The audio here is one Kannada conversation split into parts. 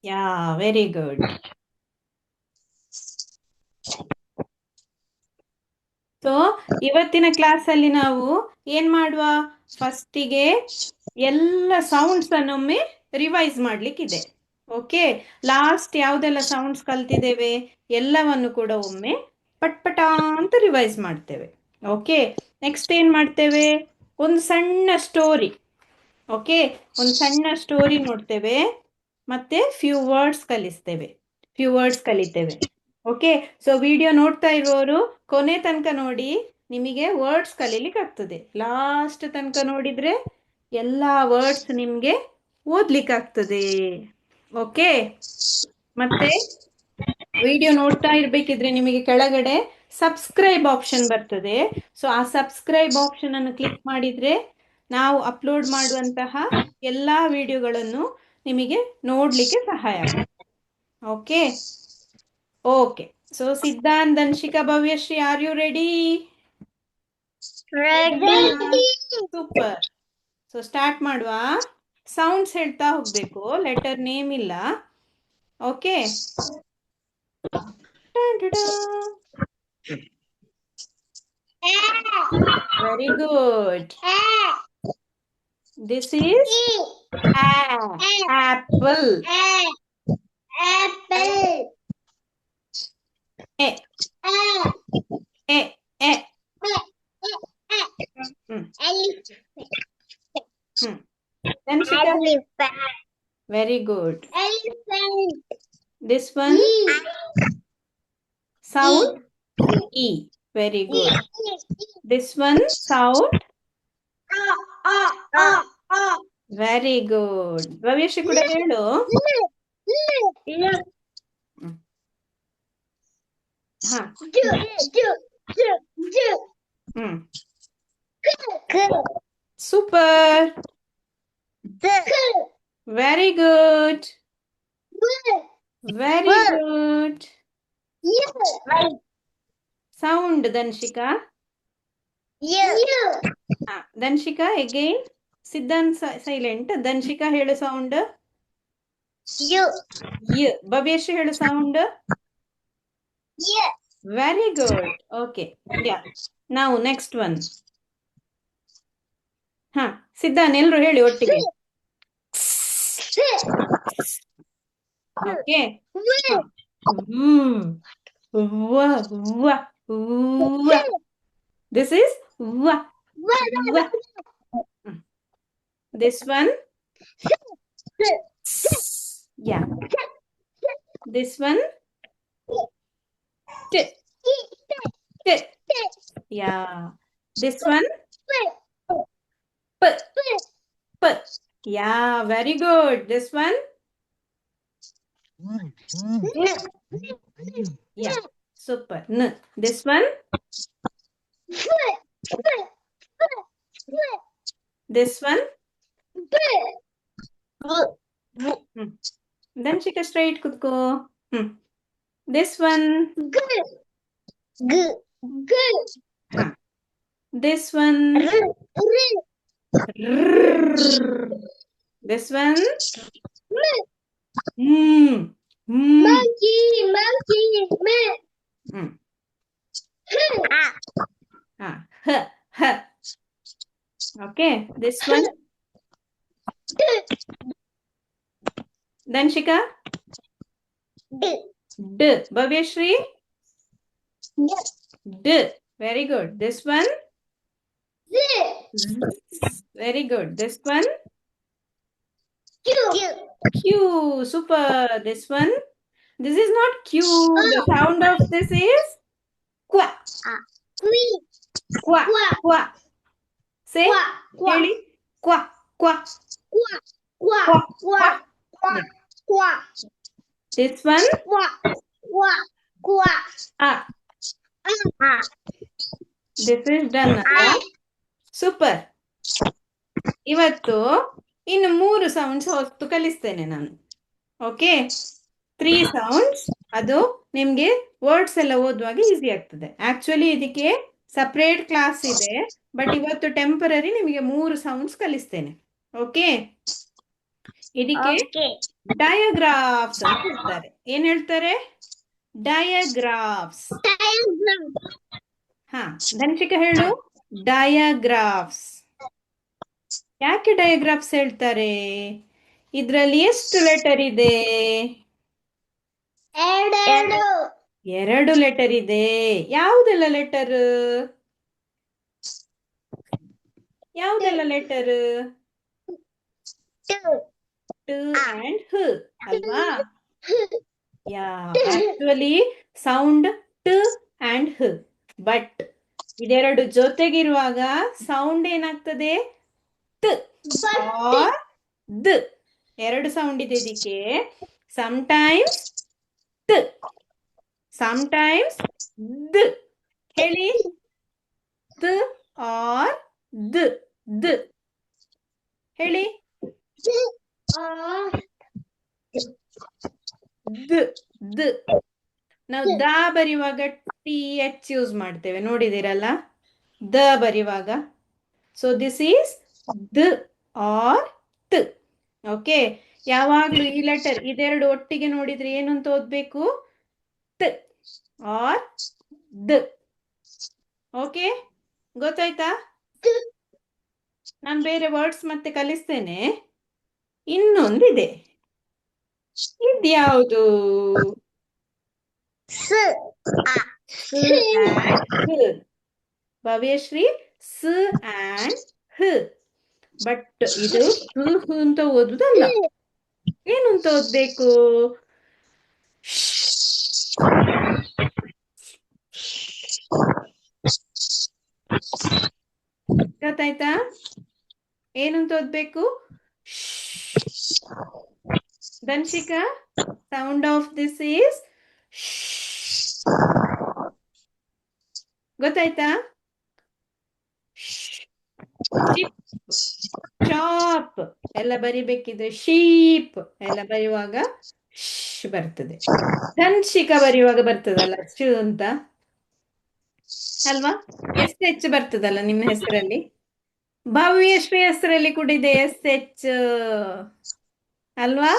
Yeah, very good. ಸೊ ಇವತ್ತಿನ ಕ್ಲಾಸಲ್ಲಿ ನಾವು ಏನ್ ಮಾಡುವ, ಫಸ್ಟಿಗೆ ಎಲ್ಲ ಸೌಂಡ್ಸ್ ಅನ್ನೊಮ್ಮೆ ರಿವೈಸ್ ಮಾಡ್ಲಿಕ್ಕಿದೆ. ಓಕೆ, ಲಾಸ್ಟ್ ಯಾವ್ದೆಲ್ಲ ಸೌಂಡ್ಸ್ ಕಲ್ತಿದ್ದೇವೆ ಎಲ್ಲವನ್ನು ಕೂಡ ಒಮ್ಮೆ ಪಟ್ಪಟ ಅಂತ ರಿವೈಸ್ ಮಾಡ್ತೇವೆ. ಓಕೆ, ನೆಕ್ಸ್ಟ್ ಏನ್ ಮಾಡ್ತೇವೆ, ಒಂದು ಸಣ್ಣ ಸ್ಟೋರಿ. ಓಕೆ, ಒಂದು ಸಣ್ಣ ಸ್ಟೋರಿ ನೋಡ್ತೇವೆ, ಮತ್ತೆ ಫ್ಯೂ ವರ್ಡ್ಸ್ ಕಲಿತೇವೆ. ಓಕೆ, ಸೊ ವಿಡಿಯೋ ನೋಡ್ತಾ ಇರುವವರು ಕೊನೆ ತನಕ ನೋಡಿ, ನಿಮಗೆ ವರ್ಡ್ಸ್ ಕಲೀಲಿಕ್ಕೆ ಆಗ್ತದೆ. ಲಾಸ್ಟ್ ತನಕ ನೋಡಿದ್ರೆ ಎಲ್ಲ ವರ್ಡ್ಸ್ ನಿಮಗೆ ಓದ್ಲಿಕ್ಕೆ ಆಗ್ತದೆ. ಓಕೆ, ಮತ್ತೆ ವಿಡಿಯೋ ನೋಡ್ತಾ ಇರ್ಬೇಕಿದ್ರೆ ನಿಮಗೆ ಕೆಳಗಡೆ ಸಬ್ಸ್ಕ್ರೈಬ್ ಆಪ್ಷನ್ ಬರ್ತದೆ. ಸೊ ಆ ಸಬ್ಸ್ಕ್ರೈಬ್ ಆಪ್ಷನ್ ಅನ್ನು ಕ್ಲಿಕ್ ಮಾಡಿದ್ರೆ ನಾವು ಅಪ್ಲೋಡ್ ಮಾಡುವಂತಹ ಎಲ್ಲಾ ವಿಡಿಯೋಗಳನ್ನು ನಿಮಗೆ ನೋಡ್ಲಿಕ್ಕೆ ಸಹಾಯ ಆಗುತ್ತೆ. Okay okay, so Siddhant, Danshika, Bhavyashree, are you ready? Super. So start ಮಾಡುವ. ಸೌಂಡ್ಸ್ ಹೇಳ್ತಾ ಹೋಗ್ಬೇಕು, ಲೆಟರ್ ನೇಮ್ ಇಲ್ಲ. Okay, very good. This is apple. A. Then very good. This one sound E. Very good. This one sound very good. Bhavyashree ಕೂಡ ಹೇಳು. Super. Very good. Very good. Sound Danshika. Danshika again. Siddhant silent. Danshika ಹೇಳು sound. ಭವ್ಯಶ್ರೀ ಹೇಳು sound. Very good. Okay. Yeah. Now next one. Siddhan ಎಲ್ರು ಹೇಳಿ ಒಟ್ಟಿಗೆ. Okay. This is this one. Yeah. This one. Yeah. This one. Yeah, very good. This one. Yeah, super. This one. This one. Danshika straight kutko. This one. This one. This one. Monkey. Okay, this one. Danshika. D. Bhavyashri. D. Very good. This one. Very good. This one. Q. Super. This one. This is not Q. The sound of this is qua. Qua. Qua. Say. Really? Qua. Qua. Qua. This one. This is done. Super. ಇವತ್ತು ಇನ್ನು 3 ಸೌಂಡ್ಸ್ ಹೊತ್ತು ಕಲಿಸ್ತೇನೆ ನಾನು. Okay, 3 sounds. ಅದು ನಿಮ್ಗೆ ವರ್ಡ್ಸ್ ಎಲ್ಲ ಓದುವಾಗ ಈಸಿ ಆಗ್ತದೆ. ಆಕ್ಚುಲಿ ಇದಕ್ಕೆ ಸಪರೇಟ್ ಕ್ಲಾಸ್ ಇದೆ, ಬಟ್ ಇವತ್ತು ಟೆಂಪರರಿ ನಿಮಗೆ 3 ಸೌಂಡ್ಸ್ ಕಲಿಸ್ತೇನೆ. ಓಕೆ, ಇದಕ್ಕೆ ಡಯಾಗ್ರಾಫ್ಸ್ ಅಂತ ಹೇಳ್ತಾರೆ. ಏನ್ ಹೇಳ್ತಾರೆ? ಡಯಾಗ್ರಾಫ್ಸ್. ಹಾ, ಧನ್ಷಿಕಾ ಹೇಳು. ಡಯಾಗ್ರಾಫ್ಸ್. ಯಾಕೆ ಡಯಾಗ್ರಾಫ್ಸ್ ಹೇಳ್ತಾರೆ? ಇದ್ರಲ್ಲಿ ಎಷ್ಟು ಲೆಟರ್ ಇದೆ? 2 ಲೆಟರ್ ಇದೆ. ಯಾವುದೆಲ್ಲ ಲೆಟರ್? ಯಾವುದೆಲ್ಲ ಲೆಟರ್? ಟ ಅಂಡ್ ಹ ಅಲ್ವಾ? ಯಾ, ಆಕ್ಚುಲಿ ಸೌಂಡ್ ಟ ಅಂಡ್ ಹ. ಬಟ್ ಇದೆರಡು ಜೊತೆಗಿರುವಾಗ ಸೌಂಡ್ ಏನಾಗ್ತದೆ? ತ್ ಆರ್ ದ್. 2 ಸೌಂಡ್ ಇದೆ ಇದಕ್ಕೆ. ಸಮಟೈಮ್ಸ್ ತ್, ಸಮಟೈಮ್ಸ್ ದ್. ಹೇಳಿ, ತ್ ಆರ್ ದ್. ದ್ ಹೇಳಿ. ದ್ ದ್. ನಾವು ದ ಬರೆಯುವಾಗ ಟಿ ಎಚ್ ಯೂಸ್ ಮಾಡ್ತೇವೆ, ನೋಡಿದಿರಲ್ಲ, ದ ಬರೆಯುವಾಗ. ಸೊ ದಿಸ್ ಈಸ್ ದ್ ಆರ್ ತ್. ಓಕೆ, ಯಾವಾಗ್ಲೂ ಈ ಲೆಟರ್ ಇದೆರಡು ಒಟ್ಟಿಗೆ ನೋಡಿದ್ರೆ ಏನು ಅಂತ ಓದ್ಬೇಕು? ತ್ ಆರ್ ದ್. ಓಕೆ, ಗೊತ್ತಾಯ್ತಾ? ನಾನು ಬೇರೆ ವರ್ಡ್ಸ್ ಮತ್ತೆ ಕಲಿಸ್ತೇನೆ. ಇನ್ನೊಂದಿದೆ, ಇದ್ಯಾವುದು? ಭವ್ಯಶ್ರೀ, ಸ್ ಅಂಡ್ ಹ. ಬಟ್ ಇದು ಹ ಅಂತ ಓದುದಲ್ಲ. ಏನು ಅಂತ ಓದ್ಬೇಕು? ಗೊತ್ತಾಯ್ತಾ? ಏನಂತ ಓದ್ಬೇಕು? ಧನ್ಷಿಕಾ, ಸೌಂಡ್ ಆಫ್ ದಿಸ್ ಈಸ್ ಗೊತ್ತಾಯ್ತಾ? ಶಾಪ್ ಎಲ್ಲ ಬರಿಬೇಕಿದ್ರೆ ಶೀಪ್ ಎಲ್ಲ ಬರೆಯುವಾಗ ಶ್ ಬರ್ತದೆ. ಧನ್ಷಿಕಾ ಬರೆಯುವಾಗ ಬರ್ತದಲ್ಲ ಶ್ ಅಂತ ಅಲ್ವಾ? ಎಸ್ ಎಚ್ ಬರ್ತದಲ್ಲ ನಿಮ್ಮ ಹೆಸರಲ್ಲಿ. ಭವ್ಯಶ್ರೀ ಹೆಸರಲ್ಲಿ ಕೂಡ ಇದೆ ಎಸ್ ಎಚ್ ಅಲ್ವಾ?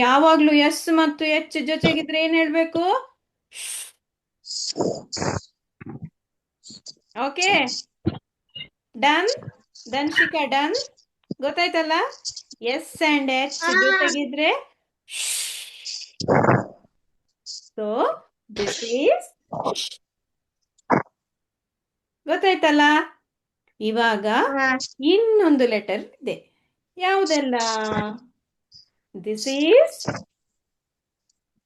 ಯಾವಾಗ್ಲೂ ಎಸ್ ಮತ್ತು ಎಚ್ ಜೊತೆಗಿದ್ರೆ ಏನ್ ಹೇಳ್ಬೇಕು? Okay, done. ಧನ್ಷಿಕಾ ಡನ್. ಗೊತ್ತಾಯ್ತಲ್ಲ? ಎಸ್ ಅಂಡ್ ಎಚ್ ಜೊತೆಗಿದ್ರೆ ಸೊ ದಿಸ್ ಈಸ್ ಗೊತ್ತಾಯ್ತಲ್ಲ? ಇವಾಗ ಇನ್ನೊಂದು ಲೆಟರ್ ಇದೆ. ಯಾವುದೆಲ್ಲ? ದಿಸ್ ಈಸ್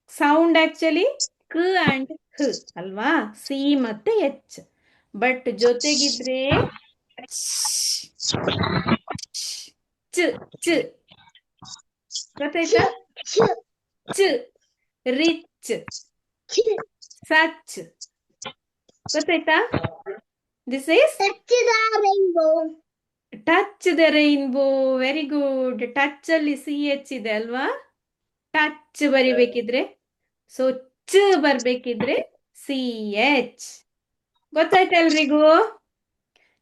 ಸೌಂಡ್ ಆಕ್ಚುಲಿ ಕ ಅಂಡ್ ಹ ಅಲ್ವಾ? ಸಿ ಮತ್ತೆ ಎಚ್. ಬಟ್ ಜೊತೆಗಿದ್ರೆ ಚ ಚ. ಗೊತ್ತಾಯ್ತಾ? ಚ. Rich, such. ಗೊತ್ತಾಯ್ತಾ? This is touch the rainbow. Very good. Touch ಅಲ್ಲಿ ಸಿ ಎಚ್ ಇದೆ ಅಲ್ವಾ? ಟಚ್ ಬರಿಬೇಕಿದ್ರೆ, ಸೊ ಚ ಬರ್ಬೇಕಿದ್ರೆ ಸಿ ಎಚ್. ಗೊತ್ತಾಯ್ತಾ ಎಲ್ರಿಗೂ?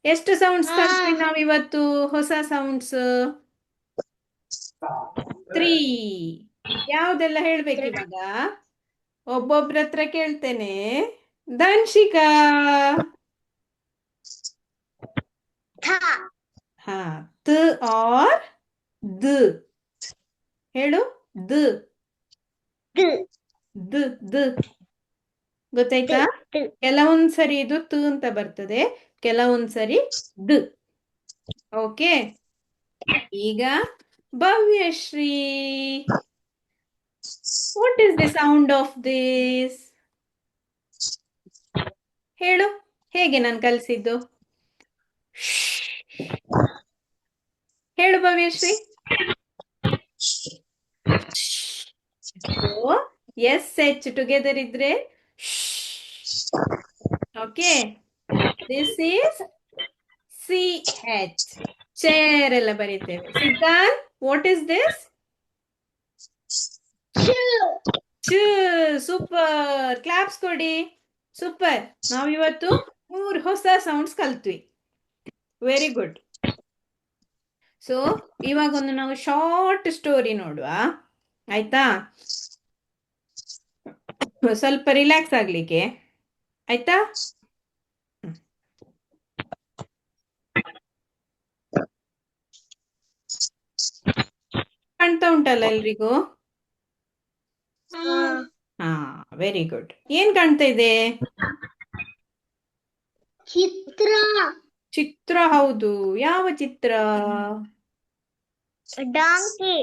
ಎಷ್ಟು ಸೌಂಡ್ಸ್ ಕಲ್ತ್ವಿ ನಾವು ಇವತ್ತು? ಹೊಸ ಸೌಂಡ್ಸ್ 3. ಯಾವ್ದೆಲ್ಲ ಹೇಳ್ಬೇಕಿವಾಗ? ಒಬ್ಬೊಬ್ರ ಹತ್ರ ಕೇಳ್ತೇನೆ. ಧನ್ಷಿಕಾ, ಹಾ, ತ ಆರ್ ದ್ ಹೇಳು. ದ್ ದ್ ದ್. ಗೊತ್ತಾಯ್ತಾ? ಕೆಲವೊಂದ್ಸರಿ ಇದು ತ ಅಂತ ಬರ್ತದೆ, ಕೆಲವೊಂದ್ಸರಿ ದ್. ಓಕೆ, ಈಗ Bhavyashree, what is the sound of this? ಹೇಳು, ಹೇಗೆ ನಾನು ಕಲಿಸಿದ್ದು? ಹೇಳು ಭವ್ಯಶ್ರೀ. ಎಸ್ ಎಚ್ ಟುಗೆದರ್ ಇದ್ರೆ okay. This is C H. Chair ಎಲ್ಲ ಬರೀತೇವೆ. Siddhant, what is this? Super, claps ಕೊಡಿ. ಸೂಪರ್. ನಾವಿವತ್ತು 3 ಹೊಸ ಸೌಂಡ್ಸ್ ಕಲ್ತ್ವಿ. Very good. ಸೊ ಇವಾಗ ಒಂದು ನಾವು ಶಾರ್ಟ್ ಸ್ಟೋರಿ ನೋಡುವ, ಆಯ್ತಾ? ಸ್ವಲ್ಪ ರಿಲ್ಯಾಕ್ಸ್ ಆಗ್ಲಿಕ್ಕೆ, ಆಯ್ತಾ? ಕಾಣ್ತಾ ಉಂಟಲ್ಲ ಎಲ್ರಿಗೂ? ಹಾ, ವೆರಿ ಗುಡ್. ಏನ್ ಕಾಣ್ತಾ ಇದೆ? ಚಿತ್ರ. ಚಿತ್ರ, ಹೌದು. ಯಾವ ಚಿತ್ರ? ಡಾಂಕಿ.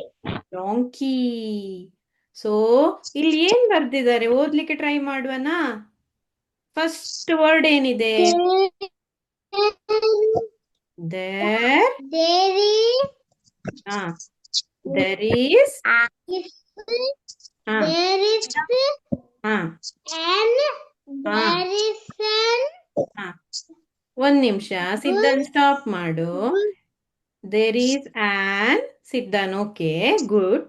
ಡಾಂಕಿ. ಸೊ ಇಲ್ಲಿ ಏನ್ ಬರ್ದಿದ್ದಾರೆ, ಓದ್ಲಿಕ್ಕೆ ಟ್ರೈ ಮಾಡುವನಾ? ಫಸ್ಟ್ ವರ್ಡ್ ಏನಿದೆ? ದೇರ್. There is. ಹಾ, ದೇರ್ ಈಸ್. ಹಾ ದೇರ್ ಇಸ್ ಹಾ an. ಹಾ ದೇರ್ ಇಸ್ an. ಹಾ. ಒಂದ್ ನಿಮಿಷ, ಸಿದ್ಧಾನ್ ಸ್ಟಾಪ್ ಮಾಡು. There is an. Siddhan, okay, good.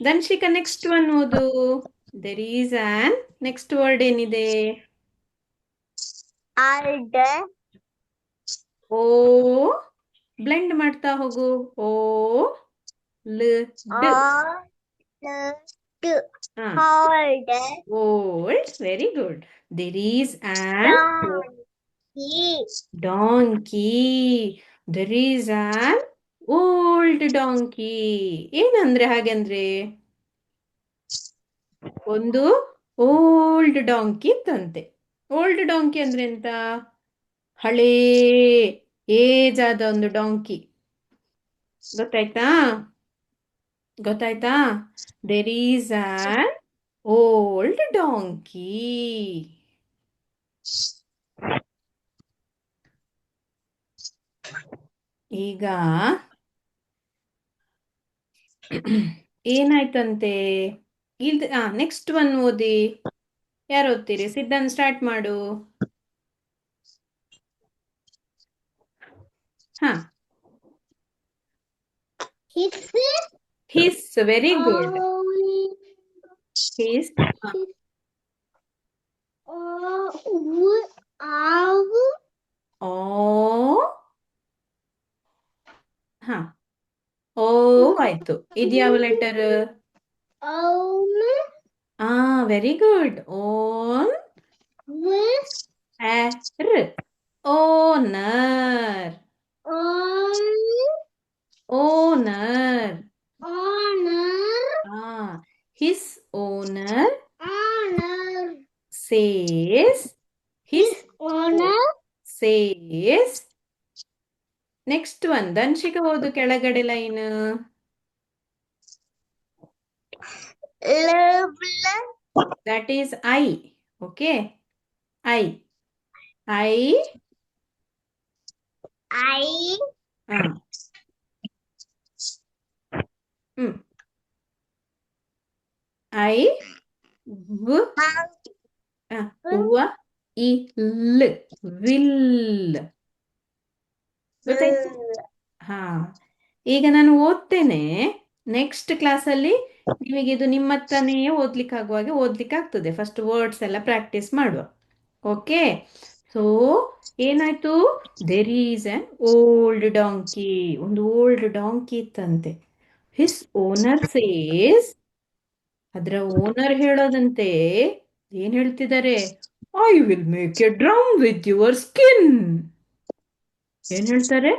Dhanshika next one ಓದು. There is an next word ಏನಿದೆ? ಆಲ್ಡ್. ಓ, ಬ್ಲೆಂಡ್ ಮಾಡ್ತಾ ಹೋಗು. ಓ ಲ್ ಡ್. ಹಾ, Hold. Old, very good. There is an Donkey. Donkey. There is an old donkey. ಏನಂದ್ರೆ ಹಾಗಂದ್ರೆ ಒಂದು ಓಲ್ಡ್ ಡಾಂಕಿ ಇತ್ತಂತೆ. ಓಲ್ಡ್ ಡಾಂಕಿ ಅಂದ್ರೆ ಎಂತ? ಹಳೇ ಏಜ್ ಆದ ಒಂದು ಡಾಂಕಿ. ಗೊತ್ತಾಯ್ತಾ? ಗೊತ್ತಾಯ್ತಾ? There is an old donkey. ಈಗ ಏನಾಯ್ತಂತೆ? ಇಲ್ದ ನೆಕ್ಸ್ಟ್ ಒನ್ ಓದಿ. ಯಾರು ಓದ್ತೀರಿ? ಸಿದ್ಧಾಂತ್ ಸ್ಟಾರ್ಟ್ ಮಾಡು. ಹಾ, His. His, very good. His. O. ಹಾ, ಓ ಆಯ್ತು. ಇದ್ಯಾವ ಲೆಟರ್? ಹಾ, ವೆರಿ ಗುಡ್. ಓನ್. ರ್. ಓನರ್. ಓನರ್. ಹಾ, his owner says. His says. Next one Dhanshika ಓದು, ಕೆಳಗಡೆ line. That is I. Okay, I. I. ಹಾ. ಹ್ಮ್. ಐ. ವ್. ಹೂವ. ಇಲ್. ವಿಲ್. ಗೊತ್ತಾಯ್ತು? ಹಾ, ಈಗ ನಾನು ಓದ್ತೇನೆ. ನೆಕ್ಸ್ಟ್ ಕ್ಲಾಸಲ್ಲಿ ನಿಮಗೆ ಇದು ನಿಮ್ಮತ್ತನೇ ಓದ್ಲಿಕ್ಕೆ ಆಗುವಾಗೆ ಓದ್ಲಿಕ್ಕೆ ಆಗ್ತದೆ. ಫಸ್ಟ್ ವರ್ಡ್ಸ್ ಎಲ್ಲ ಪ್ರಾಕ್ಟೀಸ್ ಮಾಡುವ. ಓಕೆ, ಸೊ ಏನಾಯ್ತು? There is an old donkey. ಒಂದು ಓಲ್ಡ್ ಡಾಂಕಿ ಇತ್ತಂತೆ. His owner says. ಅದರ ಓನರ್ ಹೇಳೋದಂತೆ. ಏನ್ ಹೇಳ್ತಿದ್ದಾರೆ? I will make A drum with your skin. ಏನ್ ಹೇಳ್ತಾರೆ?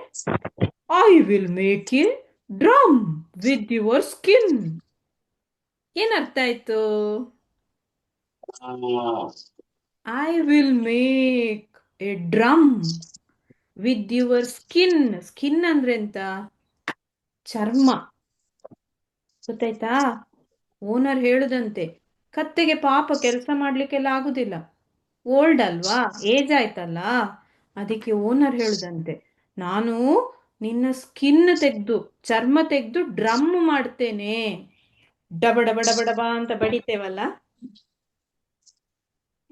I will make A drum with your skin. ಏನ್ ಅರ್ಥ ಆಯ್ತು? I will make A drum with your skin. Skin ಅಂದ್ರೆ ಎಂತ? ಚರ್ಮ. ಗೊತ್ತಾಯ್ತಾ? ಓನರ್ ಹೇಳುದಂತೆ. ಕತ್ತೆಗೆ ಪಾಪ ಕೆಲಸ ಮಾಡ್ಲಿಕ್ಕೆಲ್ಲ ಆಗುದಿಲ್ಲ, ಓಲ್ಡ್ ಅಲ್ವಾ, ಏಜ್ ಆಯ್ತಲ್ಲ. ಅದಕ್ಕೆ ಓನರ್ ಹೇಳುದಂತೆ, ನಾನು ನಿನ್ನ ಸ್ಕಿನ್ ತೆಗೆದು, ಚರ್ಮ ತೆಗೆದು ಡ್ರಮ್ ಮಾಡ್ತೇನೆ. ಡಬ ಡಬ ಡಬ ಡಬ ಅಂತ ಬಡಿತೇವಲ್ಲ,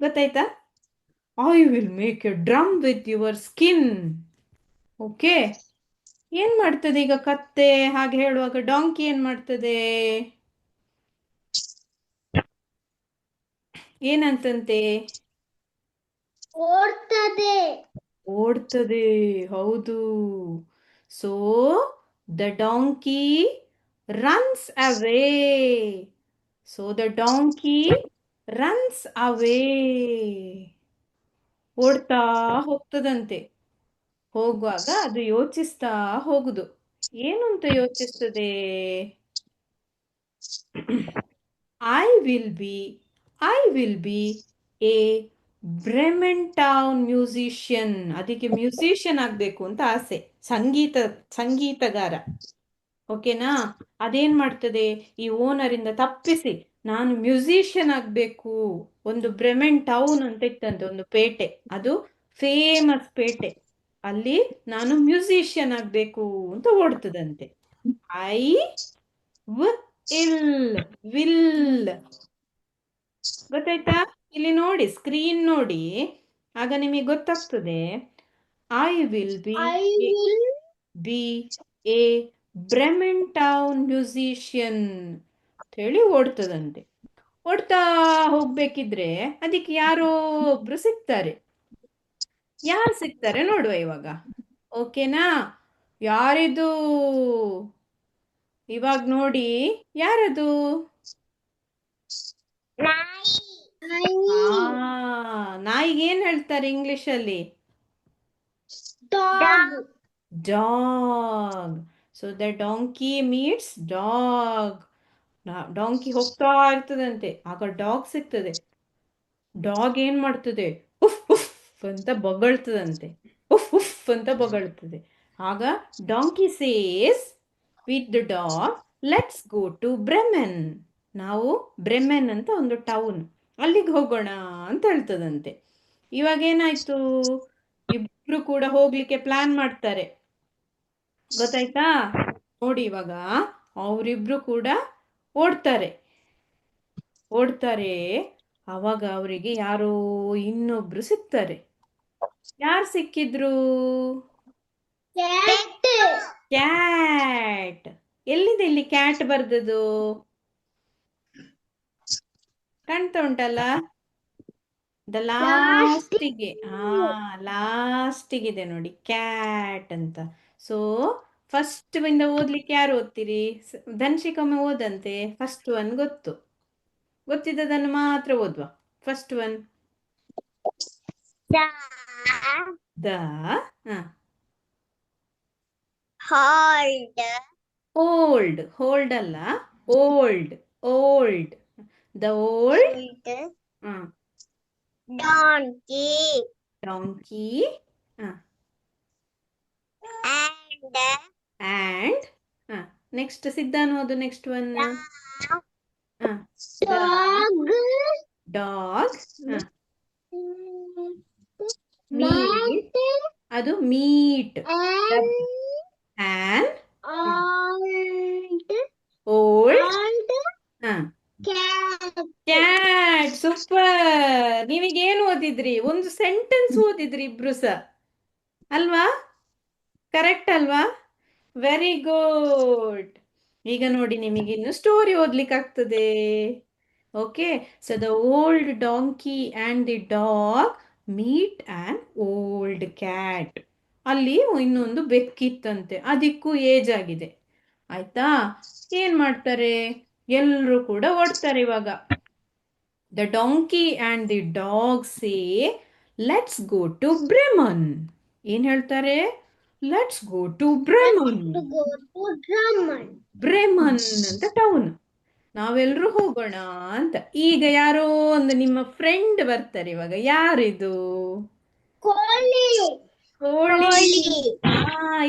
ಗೊತ್ತಾಯ್ತಾ? I will make A drum with your skin. Okay, ಏನ್ ಮಾಡ್ತದೆ ಈಗ ಕತ್ತೆ ಹಾಗೆ ಹೇಳುವಾಗ? ಡಾಂಕಿ ಏನ್ ಮಾಡ್ತದೆ? ಏನಂತಂತೆ? ಓಡ್ತದೆ. ಓಡ್ತದೆ, ಹೌದು. So The donkey runs away. So the donkey runs away. ಓಡ್ತಾ ಹೋಗ್ತದಂತೆ. ಹೋಗುವಾಗ ಅದು ಯೋಚಿಸ್ತಾ ಹೋಗುದು. ಏನು ಅಂತ ಯೋಚಿಸ್ತದೆ? I will be a Bremen town musician. ಅದಕ್ಕೆ ಮ್ಯೂಸಿಷಿಯನ್ ಆಗ್ಬೇಕು ಅಂತ ಆಸೆ. ಸಂಗೀತಗಾರ. ಓಕೆನಾ? ಅದೇನ್ ಮಾಡ್ತದೆ, ಈ ಓನರ್ ಇಂದ ತಪ್ಪಿಸಿ ನಾನು ಮ್ಯೂಸಿಷಿಯನ್ ಆಗ್ಬೇಕು. ಒಂದು ಬ್ರೆಮೆನ್ ಟೌನ್ ಅಂತ ಇತ್ತಂತೆ, ಒಂದು ಪೇಟೆ. ಅದು ಫೇಮಸ್ ಪೇಟೆ. ಅಲ್ಲಿ ನಾನು ಮ್ಯೂಸಿಷಿಯನ್ ಆಗ್ಬೇಕು ಅಂತ ಓಡ್ತದಂತೆ. I will. ಗೊತ್ತಾಯ್ತಾ? ಇಲ್ಲಿ ನೋಡಿ, ಸ್ಕ್ರೀನ್ ನೋಡಿ, ಆಗ ನಿಮಗೆ ಗೊತ್ತಾಗ್ತದೆ. I will I will B a Bremen town musician ಹೇಳಿ ಓಡ್ತದಂತೆ. ಓಡ್ತಾ ಹೋಗ್ಬೇಕಿದ್ರೆ ಅದಕ್ಕೆ ಯಾರೋ ಒಬ್ರು ಸಿಗ್ತಾರೆ. ಯಾರು ಸಿಗ್ತಾರೆ ನೋಡುವ ಇವಾಗ. ಓಕೆನಾ? ಯಾರಿದು? ಇವಾಗ ನೋಡಿ, ಯಾರದು? ನಾಯಿಗೆ ಏನ್ ಹೇಳ್ತಾರೆ ಇಂಗ್ಲಿಷ್ ಅಲ್ಲಿ? dog. Dog. So the donkey meets dog. Donkey ಹೋಗ್ತಾ ಇರ್ತದಂತೆ, ಆಗ ಡಾಗ್ ಸಿಗ್ತದೆ. ಡಾಗ್ ಏನ್ ಮಾಡ್ತದೆ? ಉಫ್ ಉಫ್ ಅಂತ ಬೊಗಳ್ತದಂತೆ. ಉಫ್ ಉಫ್ ಅಂತ ಬೊಗಳ್ತದೆ. ಆಗ donkey says with the dog, let's go to Bremen. ನಾವು ಬ್ರೆಮೆನ್ ಅಂತ ಒಂದು ಟೌನ್, ಅಲ್ಲಿಗೆ ಹೋಗೋಣ ಅಂತ ಹೇಳ್ತದಂತೆ. ಇವಾಗ ಏನಾಯ್ತು? ಇಬ್ರು ಕೂಡ ಹೋಗ್ಲಿಕ್ಕೆ ಪ್ಲಾನ್ ಮಾಡ್ತಾರೆ. ಗೊತ್ತಾಯ್ತಾ? ನೋಡಿ ಇವಾಗ ಅವರಿಬ್ರು ಕೂಡ ಓಡ್ತಾರೆ. ಅವಾಗ ಅವರಿಗೆ ಯಾರೋ ಇನ್ನೊಬ್ರು ಸಿಗ್ತಾರೆ. ಯಾರು ಸಿಕ್ಕಿದ್ರು? ಕ್ಯಾಟ್. ಎಲ್ಲಿದೆ ಇಲ್ಲಿ ಕ್ಯಾಟ್ ಬರ್ದದು? ಕಾಣ್ತಾ ಉಂಟಲ್ಲ? ದ ಲಾಸ್ಟಿಗೆ. ಲಾಸ್ಟಿಗಿದೆ ನೋಡಿ, ಕ್ಯಾಟ್ ಅಂತ. ಸೊ ಫಸ್ಟ್ ಇಂದ ಓದ್ಲಿಕ್ಕೆ ಯಾರು ಓದ್ತೀರಿ? ಧನ್ಶಿಕೊಮ್ಮೆ ಓದಂತೆ. ಫಸ್ಟ್ ಒನ್ ಗೊತ್ತಿದ್ದದನ್ನು ಮಾತ್ರ ಓದುವ. First one. ದ ಓಲ್ಡ್ ಅಲ್ಲ, old. The old donkey and next Siddhan ಅದು. Next one dog. ಮೀಟ್, ಅದು meet. And old cat. Super. ನೀವೀಗೇನು ಓದಿದ್ರಿ? ಒಂದು ಸೆಂಟೆನ್ಸ್ ಓದಿದ್ರಿ ಇಬ್ರು ಸಹ, ಅಲ್ವಾ? ಕರೆಕ್ಟ್ ಅಲ್ವಾ? Very good. ಈಗ ನೋಡಿ, ನಿಮಗೆ ಇನ್ನು ಸ್ಟೋರಿ ಓದ್ಲಿಕ್ಕೆ ಆಗ್ತದೆ. Okay. So the old donkey and the dog meet an old cat. ಅಲ್ಲಿ ಇನ್ನೊಂದು ಬೆಕ್ಕಿತ್ತಂತೆ, ಅದಕ್ಕೂ ಏಜ್ ಆಗಿದೆ. ಆಯ್ತಾ? ಏನ್ ಮಾಡ್ತಾರೆ? ಎಲ್ಲರೂ ಕೂಡ ಓಡ್ತಾರೆ ಇವಾಗ. The donkey and the dog say, let's go to Bremen. ಏನ್ ಹೇಳ್ತಾರೆ? Let's go to ಬ್ರೆಮನ್. ಬ್ರೆಮನ್ ಅಂತ ಟೌನ್, ನಾವೆಲ್ಲರೂ ಹೋಗೋಣ ಅಂತ. ಈಗ ಯಾರೋ ಒಂದು ನಿಮ್ಮ ಫ್ರೆಂಡ್ ಬರ್ತಾರೆ ಇವಾಗ. ಯಾರಿದು? ಕೋಳಿ.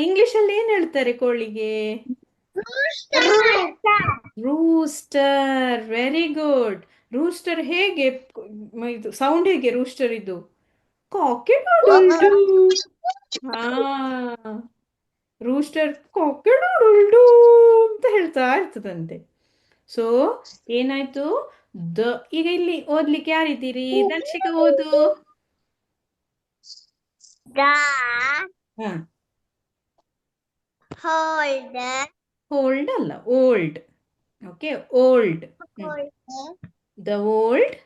ಇಂಗ್ಲಿಷ್ ಅಲ್ಲಿ ಏನ್ ಹೇಳ್ತಾರೆ ಕೋಳಿಗೆ? ರೂಸ್ಟರ್. Very good. ರೂಸ್ಟರ್ ಹೇಗೆ ಇದು ಸೌಂಡ್? ಹೇಗೆ ರೂಸ್ಟರ್ ಇದು? ಕಾಕೆಡಾಡಲ್ಡು. ಹಾ, ರೂಸ್ಟರ್ ಕಾಕೆಡಾಡಲ್ಡು ಅಂತ ಹೇಳ್ತಾ ಇರ್ತದಂತೆ. ಸೊ ಏನಾಯ್ತು? ಈಗ ಇಲ್ಲಿ ಓದ್ಲಿಕ್ಕೆ ಯಾರಿದ್ದೀರಿ? ದರ್ಶಿಕ ಓದು. ಹೋಲ್ಡ್ ಅಲ್ಲ, old. Okay, old. The old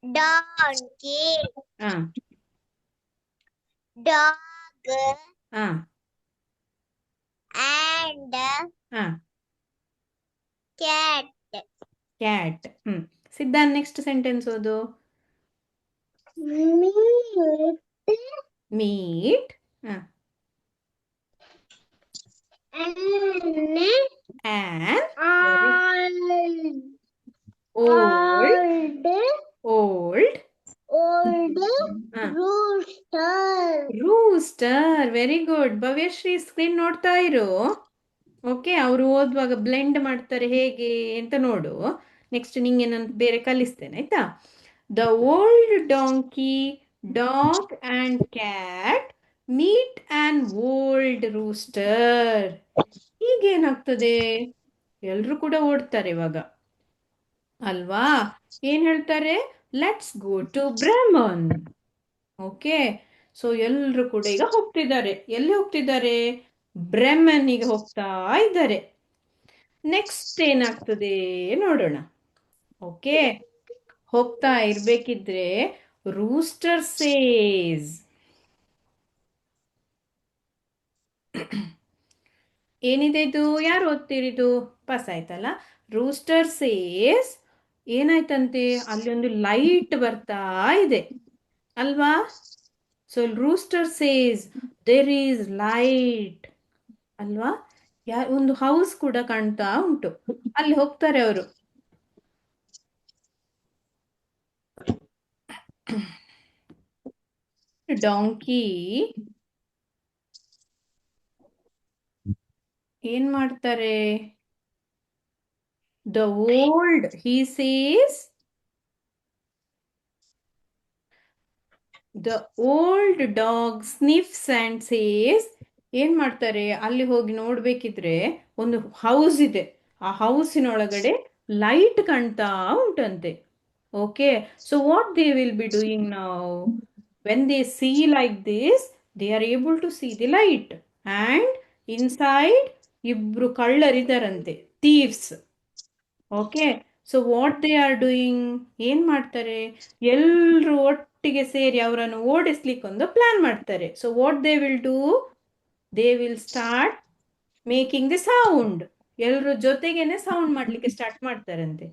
donkey, dog, and ಹಾ cat. Cat. Siddhant next sentence ಓದು. Meat meet. and an. old old. old rooster. Rooster. Very good. Bhavyashree screen ನೋಡ್ತಾ ಇರು. ಓಕೆ, ಅವರು ಓದುವಾಗ ಬ್ಲೆಂಡ್ ಮಾಡ್ತಾರೆ ಹೇಗೆ ಅಂತ ನೋಡು. ನೆಕ್ಸ್ಟ್ ನಿಂಗೆ ನಾನು ಬೇರೆ ಕಲಿಸ್ತೇನೆ ಆಯ್ತಾ. The old donkey, dog and cat meet and old rooster. ಈಗೇನಾಗ್ತದೆ? ಎಲ್ರು ಕೂಡ ಓಡ್ತಾರೆ ಇವಾಗ ಅಲ್ವಾ? ಏನ್ ಹೇಳ್ತಾರೆ? Let's go to Bremen. Okay, so ಎಲ್ರು ಕೂಡ ಈಗ ಹೋಗ್ತಿದ್ದಾರೆ. ಎಲ್ಲಿ ಹೋಗ್ತಿದ್ದಾರೆ? ಬ್ರೆಹ್ಮನ್ನಿಗೆ ಹೋಗ್ತಾ ಇದ್ದಾರೆ. ನೆಕ್ಸ್ಟ್ ಏನಾಗ್ತದೆ ನೋಡೋಣ. ಓಕೆ, ಹೋಗ್ತಾ ಇರ್ಬೇಕಿದ್ರೆ ರೂಸ್ಟರ್ ಸೇಸ್. ಏನಿದೆ ಇದು? ಯಾರು ಓದ್ತಿರಿದು? ಪಾಸ್ ಆಯ್ತಲ್ಲ. ರೂಸ್ಟರ್ ಸೇಸ್ ಏನಾಯ್ತಂತೆ? ಅಲ್ಲಿ ಒಂದು ಲೈಟ್ ಬರ್ತಾ ಇದೆ ಅಲ್ವಾ? So rooster says there is light ಅಲ್ವಾ? ಒಂದು ಹೌಸ್ ಕೂಡ ಕಾಣ್ತಾ ಉಂಟು. ಅಲ್ಲಿ ಹೋಗ್ತಾರೆ ಅವರು. ಡಾಂಕಿ ಏನ್ ಮಾಡ್ತಾರೆ? The old he says the old dog sniffs and says. ಏನ್ ಮಾಡ್ತಾರೆ? ಅಲ್ಲಿ ಹೋಗಿ ನೋಡ್ಬೇಕಿದ್ರೆ ಒಂದು ಹೌಸ್ ಇದೆ. ಆ ಹೌಸಿನೊಳಗಡೆ ಲೈಟ್ ಕಾಣ್ತಾ ಉಂಟಂತೆ. Okay, so what they will be doing now? When they see like this, they are able to see the light and inside ಇಬ್ರು ಕಳ್ಳರಿದ್ದಾರಂತೆ, thieves. Okay, so what they are doing? ಏನ್ ಮಾಡ್ತಾರೆ? ಎಲ್ರು ಒಟ್ಟಿಗೆ ಸೇರಿ ಅವರನ್ನು ಓಡಿಸ್ಲಿಕ್ಕೆ ಒಂದು ಪ್ಲಾನ್ ಮಾಡ್ತಾರೆ. So what they will do? They will start making the sound. ಎಲ್ರು ಜೊತೆಗೇನೆ ಸೌಂಡ್ ಮಾಡ್ಲಿಕ್ಕೆ ಸ್ಟಾರ್ಟ್ ಮಾಡ್ತಾರಂತೆ.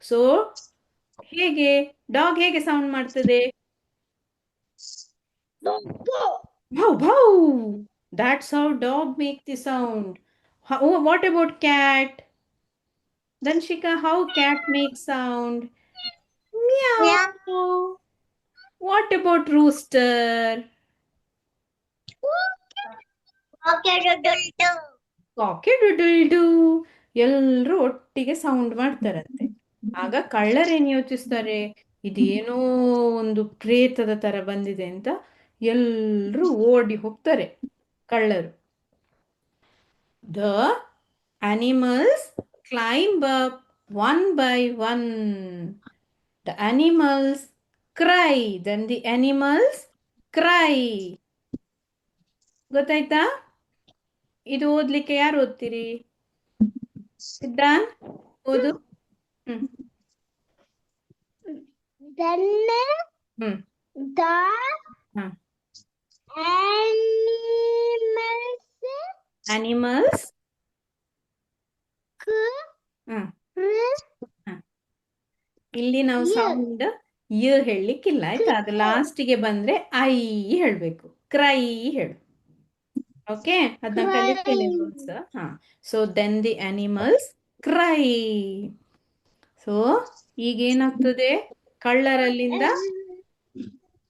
ಸೊ ಹೇಗೆ ಡಾಗ್ ಹೇಗೆ ಸೌಂಡ್ ಮಾಡ್ತದೆ? ಭೌ ಭೌ. That's how dog make the sound. What about cat? Danshika, how cat makes sound? Meow. What about rooster? ಕಾಕೆ ಡುಡುಲ್ಡು. ಎಲ್ರು ಒಟ್ಟಿಗೆ ಸೌಂಡ್ ಮಾಡ್ತಾರಂತೆ. ಆಗ ಕಳ್ಳರೇನು ಯೋಚಿಸ್ತಾರೆ? ಇದೇನೋ ಒಂದು ಪ್ರೇತದ ತರ ಬಂದಿದೆ ಅಂತ ಎಲ್ರು ಓಡಿ ಹೋಗ್ತಾರೆ ಕಳ್ಳರು. The animals climb up one by one. The animals cry. Then the animals cry. ಗೊತ್ತಾಯ್ತಾ? ಇದು ಓದ್ಲಿಕ್ಕೆ ಯಾರು ಓದ್ತೀರಿ? ಸಿದ್ಧಾಂತ್ ಓದು. ಹ್ಮ್ Then ಹ್ಮ್ the ಹ. animals animals. ಹ್ಮ್ ಹ. ಇಲ್ಲಿ ನಾವು ಸೌಂಡ್ ಯ ಹೇಳಲಿಕ್ಕಿಲ್ಲ ಆಯ್ತಾ? ಅದು ಲಾಸ್ಟಿಗೆ ಬಂದ್ರೆ ಐ ಹೇಳ್ಬೇಕು. ಕ್ರೈ ಹೇಳು. ಓಕೆ, ಅದನ್ನ ಕಲಿತೇನೆ ರೂಲ್ಸ್. ಹಾ, so then the animals cry. So ಈಗ ಏನಾಗ್ತದೆ? ಕಳ್ಳರಲ್ಲಿಂದ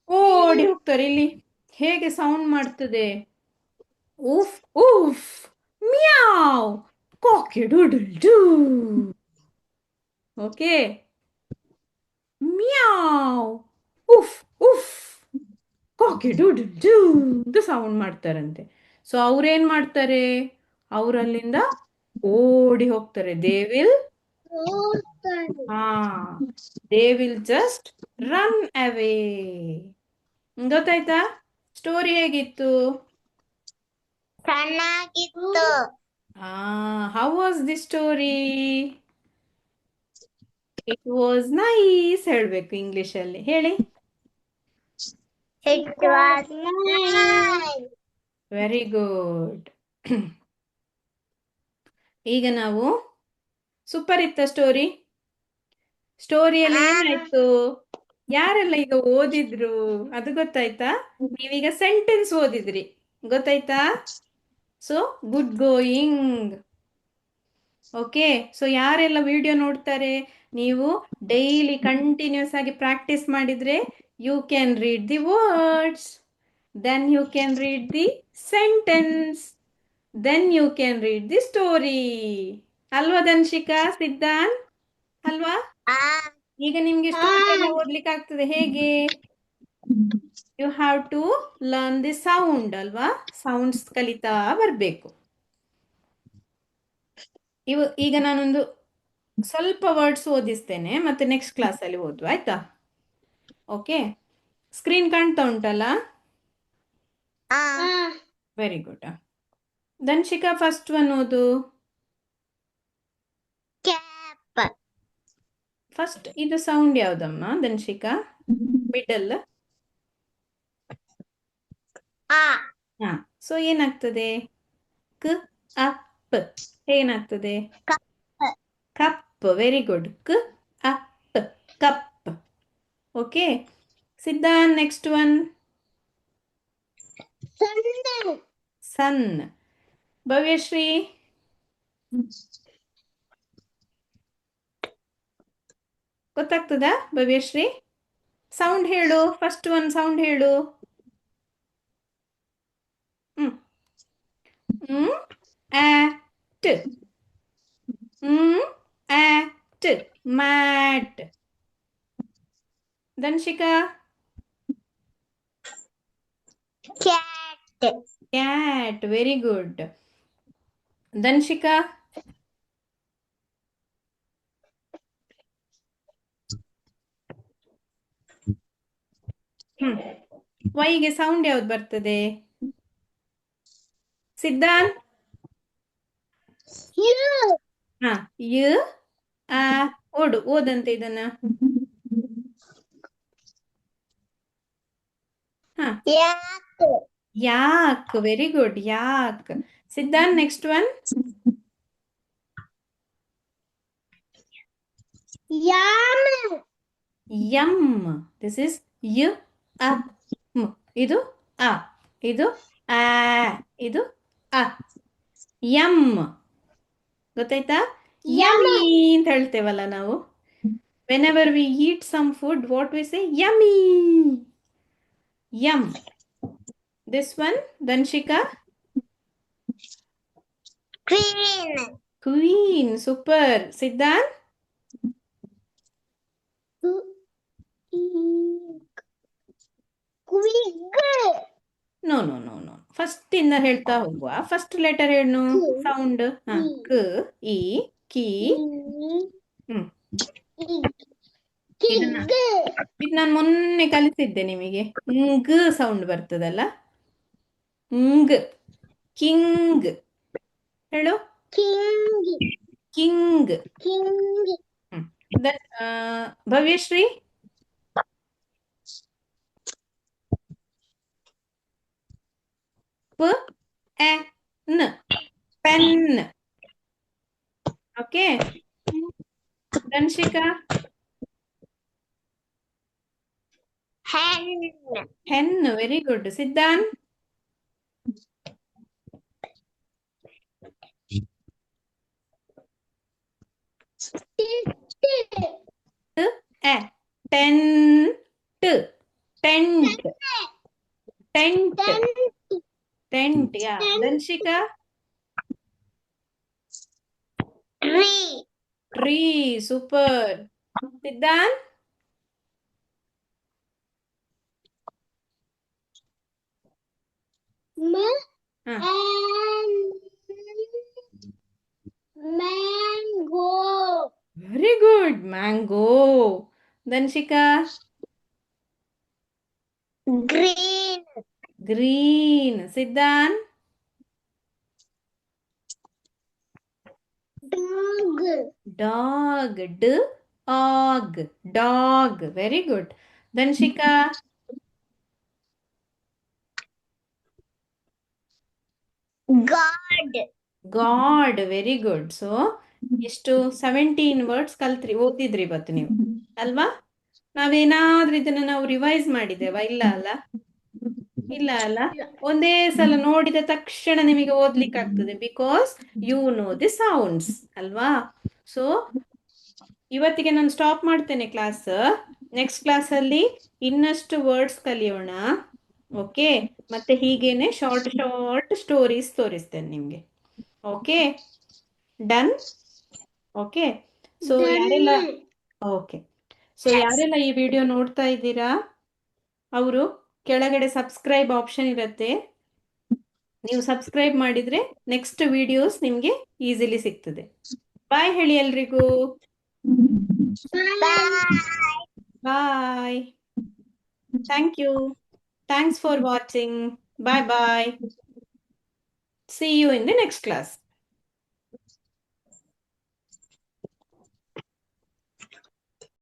ಓಡಿ ಹೋಗ್ತಾರೆ. ಇಲ್ಲಿ ಹೇಗೆ ಸೌಂಡ್ ಮಾಡ್ತದೆ? Woof woof, meow, cock a doodle doo. Okay, meow, woof woof, cock a doodle doo ಅಂತ ಸೌಂಡ್ ಮಾಡ್ತಾರಂತೆ. ಸೊ ಅವ್ರೇನ್ ಮಾಡ್ತಾರೆ? ಅವರಲ್ಲಿಂದ ಓಡಿ ಹೋಗ್ತಾರೆ. They will ah they will just run away. ಗೊತ್ತಾಯ್ತಾ? ಸ್ಟೋರಿ ಹೇಗಿತ್ತು? ಚೆನ್ನಾಗಿತ್ತು. How was the story? It was nice ಹೇಳ್ಬೇಕು ಇಂಗ್ಲಿಷ್ ಅಲ್ಲಿ. ಹೇಳಿ. It was nice. Very good. ಈಗ ನಾವು ಸೂಪರ್ ಇತ್ತ ಸ್ಟೋರಿಯಲ್ಲಿ ಏನಾಯ್ತು? ಯಾರೆಲ್ಲ ಈಗ ಓದಿದ್ರು ಅದು ಗೊತ್ತಾಯ್ತಾ? ನೀವೀಗ ಸೆಂಟೆನ್ಸ್ ಓದಿದ್ರಿ, ಗೊತ್ತಾಯ್ತಾ? So good going. Okay, so ಯಾರೆಲ್ಲ ವಿಡಿಯೋ ನೋಡ್ತಾರೆ, ನೀವು ಡೈಲಿ ಕಂಟಿನ್ಯೂಸ್ ಆಗಿ ಪ್ರಾಕ್ಟೀಸ್ ಮಾಡಿದ್ರೆ you can read the words, then you can read the sentence, then you can read the story. ಅಲ್ವಾ ಧನ್ಶಿಕಾ, ಸಿದ್ಧಾಂತ್? ಅಲ್ವಾ? ಈಗ ನಿಮ್ಗೆ ಸ್ಟೋರಿ ಎಲ್ಲ ಓದ್ಲಿಕ್ಕೆ ಆಗ್ತದೆ ಹೇಗೆ? You have to learn the sound ಅಲ್ವಾ? ಸೌಂಡ್ಸ್ ಕಲಿತಾ ಬರಬೇಕು. ಈಗ ನಾನೊಂದು ಸ್ವಲ್ಪ ವರ್ಡ್ಸ್ ಓದಿಸ್ತೇನೆ, ಮತ್ತೆ ನೆಕ್ಸ್ಟ್ ಕ್ಲಾಸಲ್ಲಿ ಓದುವ, ಆಯ್ತಾ? ಓಕೆ, ಸ್ಕ್ರೀನ್ ಕಾಣ್ತಾ ಉಂಟಲ್ಲ? Very good. Dhanshika first one ಓದು. ಫಸ್ಟ್ ಇದು ಸೌಂಡ್ ಯಾವ್ದಮ್ಮ ಧನ್ಶಿಕಾ? ಮಿಡಲ್. ಹಾ, ಸೊ ಏನಾಗ್ತದೆ? ಕ್ ಅಪ್ ಏನಾಗ್ತದೆ? ಕಪ್. Very good. ಕ್ up, cup. Okay, Siddhant next one. Sun. Bhavyashri ಗೊತ್ತಾಗ್ತದಾ? ಭವ್ಯಶ್ರೀ ಸೌಂಡ್ ಹೇಳು, ಫಸ್ಟ್ ಒನ್ ಸೌಂಡ್ ಹೇಳು. At. At. Mat. Dhanshika? Cat. Very good. Dhanshika? ವೈಗೆ ಸೌಂಡ್ ಯಾವ್ದು ಬರ್ತದೆ? ಸಿದ್ಧಾಂತ್? ಹಾ, ಯು ಆ ಓಡು, ಓದಂತೆ ಇದನ್ನ. ಹಾ, ಯಾಕ್. Very good, yak. Siddhant next one. Yum. This is you uh ಮ್. ಇದು ಅ, ಇದು ಆ, ಇದು ಅ. ಯಮ್. ಗೊತ್ತಾಯ್ತಾ? ಯಮ್ಮಿ ಅಂತ ಹೇಳ್ತೇವಲ್ಲ ನಾವು. whenever we eat some food, what we say? Yummy. Yum. This one, Dhanshika? Queen. Super. Siddhant? No, no, no, no. First ಇಂದ ಹೇಳ್ತಾ ಹೋಗುವ. ಫಸ್ಟ್ ಲೆಟರ್ ಏನು? ಸೌಂಡ್. ಕ, ಇ, ಕಿ. ಇದು ನಾನು ಮೊನ್ನೆ ಕಲಿಸಿದ್ದೆ ನಿಮಗೆ. ಂಗ್ ಸೌಂಡ್ ಬರ್ತದಲ್ಲ, ಂಗ್. ಕಿಂಗ್ ಹೇಳು. ಕಿಂಗ್. ಭವ್ಯಶ್ರೀ? ಪ ನ್, pen. Okay, Dhanshika? Hen. Very good. Siddhant? Tent. Tent. Tent. Tent. Yeah. Dhanshika? Tree. Super. Siddhant? Very good. Mango. Dhanshika? Green. Siddhant? Dog. ಡ್ ಆಗ್. Dog. Very good. Dhanshika? God. God, very good. So ಎಷ್ಟು 17 ವರ್ಡ್ಸ್ ಓದಿದ್ರಿ ಇವತ್ತು ನೀವು ಅಲ್ವಾ? ನಾವೇನಾದ್ರೂ ಇದನ್ನ ನಾವು ರಿವೈಸ್ ಮಾಡಿದ್ದೇವಾ? ಇಲ್ಲ ಅಲ್ಲ? ಇಲ್ಲ ಅಲ್ಲ? ಒಂದೇ ಸಲ ನೋಡಿದ ತಕ್ಷಣ ನಿಮಗೆ ಓದ್ಲಿಕ್ಕೆ ಆಗ್ತದೆ, because you know the sounds ಅಲ್ವಾ? ಸೊ ಇವತ್ತಿಗೆ ನಾನು ಸ್ಟಾಪ್ ಮಾಡ್ತೇನೆ ಕ್ಲಾಸ್. ನೆಕ್ಸ್ಟ್ ಕ್ಲಾಸಲ್ಲಿ ಇನ್ನಷ್ಟು ವರ್ಡ್ಸ್ ಕಲಿಯೋಣ. ಓಕೆ, ಮತ್ತೆ ಹೀಗೇನೆ ಶಾರ್ಟ್ ಶಾರ್ಟ್ ಸ್ಟೋರೀಸ್ ತೋರಿಸ್ತೇನೆ ನಿಮಗೆ. Okay, done? ಓಕೆ, ಸೊ ಯಾರೆಲ್ಲ ಓಕೆ, ಸೊ ಯಾರೆಲ್ಲ ಈ ವಿಡಿಯೋ ನೋಡ್ತಾ ಇದ್ದೀರಾ ಅವರು ಕೆಳಗಡೆ ಸಬ್ಸ್ಕ್ರೈಬ್ ಆಪ್ಷನ್ ಇರುತ್ತೆ. ನೀವು ಸಬ್ಸ್ಕ್ರೈಬ್ ಮಾಡಿದ್ರೆ ನೆಕ್ಸ್ಟ್ ವಿಡಿಯೋಸ್ ನಿಮಗೆ ಈಸಿಲಿ ಸಿಗ್ತದೆ. ಬಾಯ್ ಹೇಳಿ ಎಲ್ರಿಗೂ. Bye. Thank you. Thanks for watching. Bye bye. See you in the next class.